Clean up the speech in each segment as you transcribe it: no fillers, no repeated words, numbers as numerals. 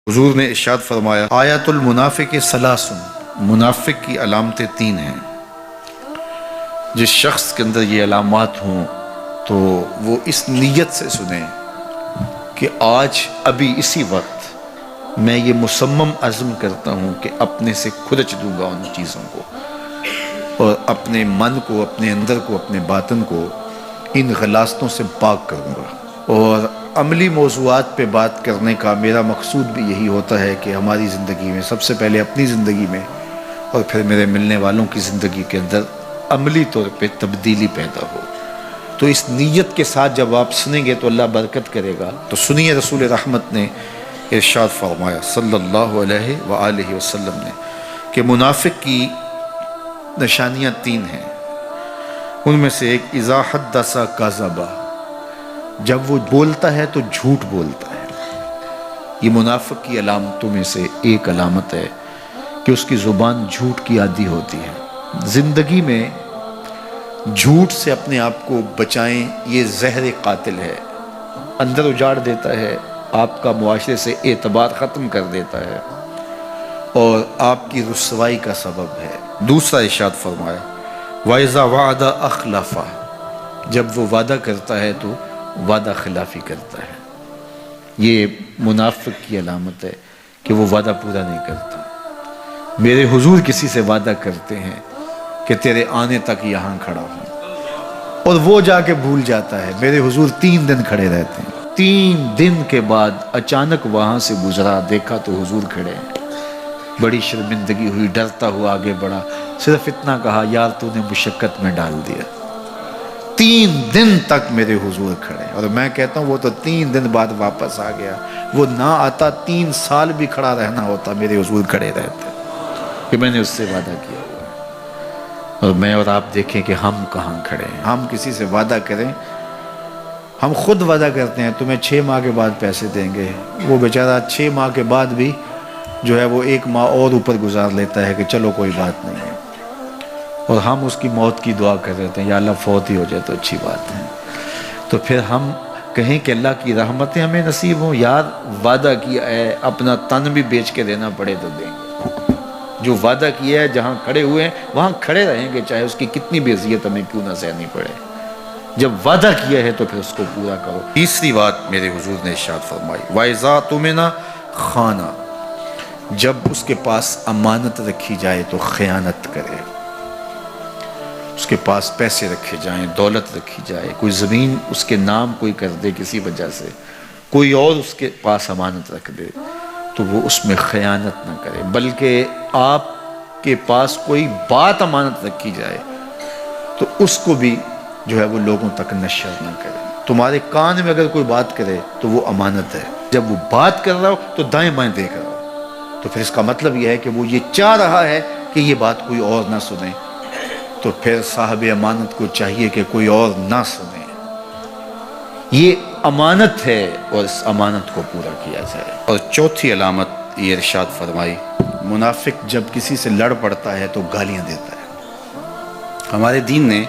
حضور نے ارشاد فرمایا آیات المنافق ثلاثن، منافق کی علامتیں تین ہیں۔ جس شخص کے اندر یہ علامات ہوں تو وہ اس نیت سے سنیں کہ آج ابھی اسی وقت میں یہ مصمم عزم کرتا ہوں کہ اپنے سے کھرچ دوں گا ان چیزوں کو، اور اپنے من کو، اپنے اندر کو، اپنے باطن کو ان غلاظتوں سے پاک کروں گا۔ اور عملی موضوعات پہ بات کرنے کا میرا مقصود بھی یہی ہوتا ہے کہ ہماری زندگی میں، سب سے پہلے اپنی زندگی میں اور پھر میرے ملنے والوں کی زندگی کے اندر عملی طور پہ تبدیلی پیدا ہو۔ تو اس نیت کے ساتھ جب آپ سنیں گے تو اللہ برکت کرے گا۔ تو سنیے رسول رحمت نے ارشاد فرمایا صلی اللہ علیہ وآلہ وسلم نے کہ منافق کی نشانیاں تین ہیں۔ ان میں سے ایک اذا حدث کذب، جب وہ بولتا ہے تو جھوٹ بولتا ہے۔ یہ منافق کی علامتوں میں سے ایک علامت ہے کہ اس کی زبان جھوٹ کی عادی ہوتی ہے۔ زندگی میں جھوٹ سے اپنے آپ کو بچائیں، یہ زہر قاتل ہے، اندر اجاڑ دیتا ہے، آپ کا معاشرے سے اعتبار ختم کر دیتا ہے اور آپ کی رسوائی کا سبب ہے۔ دوسرا ارشاد فرمایا وَإِذَا وَعَدَ أَخْلَفَ، جب وہ وعدہ کرتا ہے تو وعدہ خلافی کرتا ہے۔ یہ منافق کی علامت ہے کہ وہ وعدہ پورا نہیں کرتا۔ میرے حضور کسی سے وعدہ کرتے ہیں کہ تیرے آنے تک یہاں کھڑا ہوں، اور وہ جا کے بھول جاتا ہے۔ میرے حضور 3 دن کھڑے رہتے ہیں، 3 دن کے بعد اچانک وہاں سے گزرا، دیکھا تو حضور کھڑے ہیں۔ بڑی شرمندگی ہوئی، ڈرتا ہوا آگے بڑھا، صرف اتنا کہا یار تو نے مشقت میں ڈال دیا۔ 3 دن تک میرے حضور کھڑے، اور میں کہتا ہوں وہ تو 3 دن بعد واپس آ گیا۔ وہ نہ آتا 3 سال بھی کھڑا رہنا ہوتا، میرے حضور کھڑے رہتے کہ میں نے اس سے وعدہ کیا ہوا ہے۔ اور میں اور آپ دیکھیں کہ ہم کہاں کھڑے ہیں۔ ہم کسی سے وعدہ کریں، ہم خود وعدہ کرتے ہیں تمہیں 6 ماہ کے بعد پیسے دیں گے، وہ بیچارہ 6 ماہ کے بعد بھی جو ہے وہ 1 ماہ اور اوپر گزار لیتا ہے کہ چلو کوئی بات نہیں ہے، اور ہم اس کی موت کی دعا کر رہے ہیں یا اللہ فوت ہی ہو جائے تو اچھی بات ہے۔ تو پھر ہم کہیں کہ اللہ کی رحمتیں ہمیں نصیب ہوں، یار وعدہ کیا ہے اپنا تن بھی بیچ کے دینا پڑے تو دیں گے۔ جو وعدہ کیا ہے جہاں کھڑے ہوئے ہیں وہاں کھڑے رہیں گے، چاہے اس کی کتنی بھی اذیت ہمیں کیوں نہ سہنی پڑے۔ جب وعدہ کیا ہے تو پھر اس کو پورا کرو۔ تیسری بات میرے حضور نے ارشاد فرمائی وَإِذَا تُؤْمِنَ خَانَ، جب اس کے پاس امانت رکھی جائے تو خیانت کرے۔ اس کے پاس پیسے رکھے جائیں، دولت رکھی جائے، کوئی زمین اس کے نام کوئی کر دے کسی وجہ سے، کوئی اور اس کے پاس امانت رکھ دے تو وہ اس میں خیانت نہ کرے، بلکہ آپ کے پاس کوئی بات امانت رکھی جائے تو اس کو بھی جو ہے وہ لوگوں تک نشر نہ کرے۔ تمہارے کان میں اگر کوئی بات کرے تو وہ امانت ہے، جب وہ بات کر رہا ہو تو دائیں بائیں دیکھ رہا ہو، تو پھر اس کا مطلب یہ ہے کہ وہ یہ چاہ رہا ہے کہ یہ بات کوئی اور نہ سنے، تو پھر صاحب امانت کو چاہیے کہ کوئی اور نہ سنے۔ یہ امانت ہے اور اس امانت کو پورا کیا جائے۔ اور چوتھی علامت یہ ارشاد فرمائی منافق جب کسی سے لڑ پڑتا ہے تو گالیاں دیتا ہے۔ ہمارے دین نے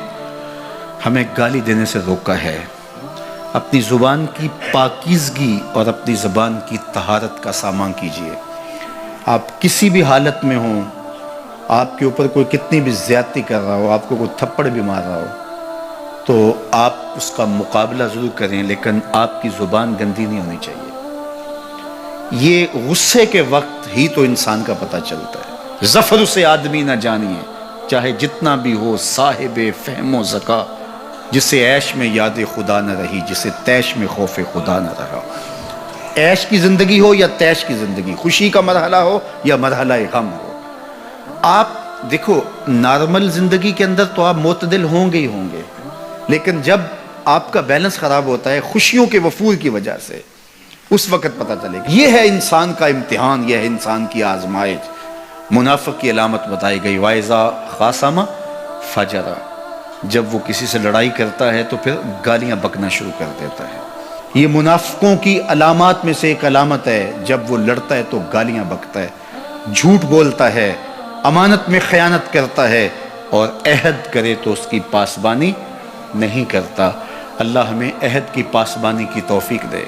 ہمیں گالی دینے سے روکا ہے۔ اپنی زبان کی پاکیزگی اور اپنی زبان کی طہارت کا سامان کیجیے۔ آپ کسی بھی حالت میں ہوں، آپ کے اوپر کوئی کتنی بھی زیادتی کر رہا ہو، آپ کو کوئی تھپڑ بھی مار رہا ہو تو آپ اس کا مقابلہ ضرور کریں، لیکن آپ کی زبان گندی نہیں ہونی چاہیے۔ یہ غصے کے وقت ہی تو انسان کا پتہ چلتا ہے۔ ظفر سے آدمی نہ جانیے چاہے جتنا بھی ہو صاحب فہم و ذکا، جسے عیش میں یاد خدا نہ رہی، جسے تیش میں خوف خدا نہ رہا۔ عیش کی زندگی ہو یا تیش کی زندگی، خوشی کا مرحلہ ہو یا مرحلہ غم ہو، آپ دیکھو نارمل زندگی کے اندر تو آپ معتدل ہوں گے ہی ہوں گے، لیکن جب آپ کا بیلنس خراب ہوتا ہے خوشیوں کے وفور کی وجہ سے، اس وقت پتہ چلے گا۔ یہ ہے انسان کا امتحان، یہ ہے انسان کی آزمائش۔ منافق کی علامت بتائی گئی وَإِذَا خَاصَمَ فَجَرَ، جب وہ کسی سے لڑائی کرتا ہے تو پھر گالیاں بکنا شروع کر دیتا ہے۔ یہ منافقوں کی علامات میں سے ایک علامت ہے، جب وہ لڑتا ہے تو گالیاں بکتا ہے، جھوٹ بولتا ہے، امانت میں خیانت کرتا ہے، اور عہد کرے تو اس کی پاسبانی نہیں کرتا۔ اللہ ہمیں عہد کی پاسبانی کی توفیق دے۔